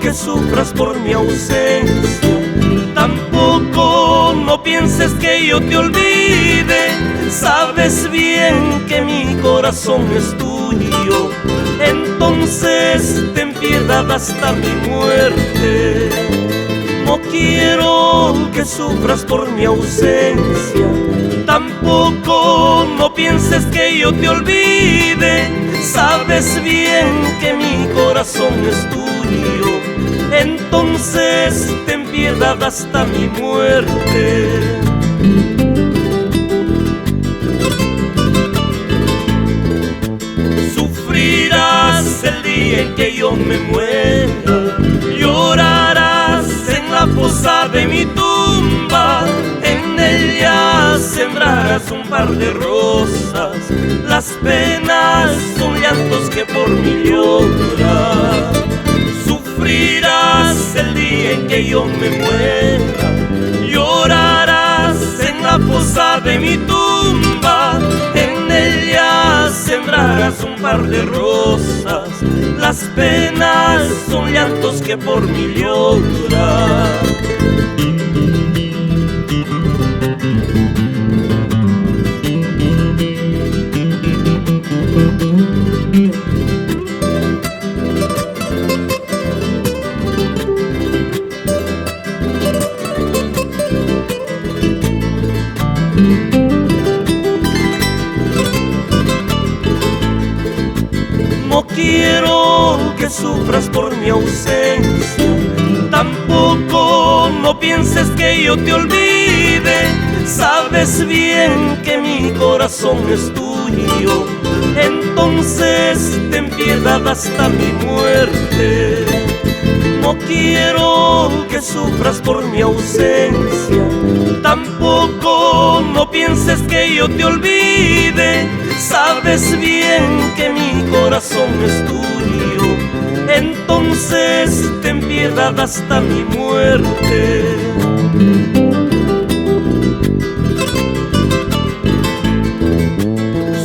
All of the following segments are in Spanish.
que sufras por mi ausencia, tampoco no pienses que yo te olvide. Sabes bien que mi corazón es tuyo, entonces ten piedad hasta mi muerte. No quiero que sufras por mi ausencia, tampoco no pienses que yo te olvide. Sabes bien que mi corazón es tuyo, entonces ten piedad hasta mi muerte. Sufrirás el día en que yo me muera, llorarás en la fosa de mi tumba. En ella sembrarás un par de rosas, las penas son llantos que por mí lloras. Sufrirás el día en que yo me muera, llorarás en la fosa de mi tumba. En ella sembrarás un par de rosas, las penas son llantos que por mí lloras. No quiero que sufras por mi ausencia, tampoco no pienses que yo te olvide. Sabes bien que mi corazón es tuyo, entonces ten piedad hasta mi muerte. No quiero que sufras por mi ausencia, tampoco no pienses que yo te olvide. Sabes bien que mi corazón es tuyo, entonces ten piedad hasta mi muerte.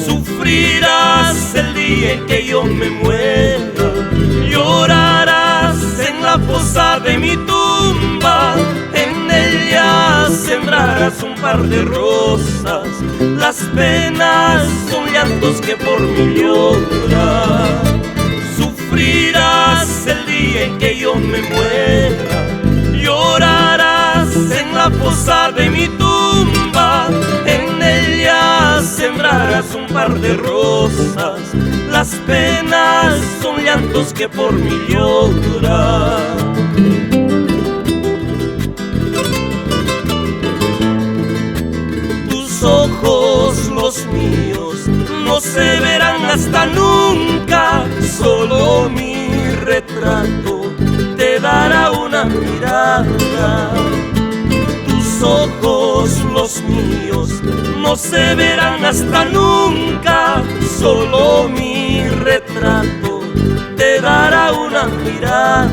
Sufrirás el día en que yo me muera, llorarás en la fosa de mi tumba. En ella sembrarás un par de rosas, las penas son llantos que por mí lloras. Sufrirás el día en que yo me muera, llorarás en la fosa de mi tumba. En ella sembrarás un par de rosas, las penas son llantos que por mí lloras. Tus ojos, los míos, no se verán hasta nunca. Solo mi retrato te dará una mirada. Tus ojos, los míos, no se verán hasta nunca. Solo mi retrato te dará una mirada.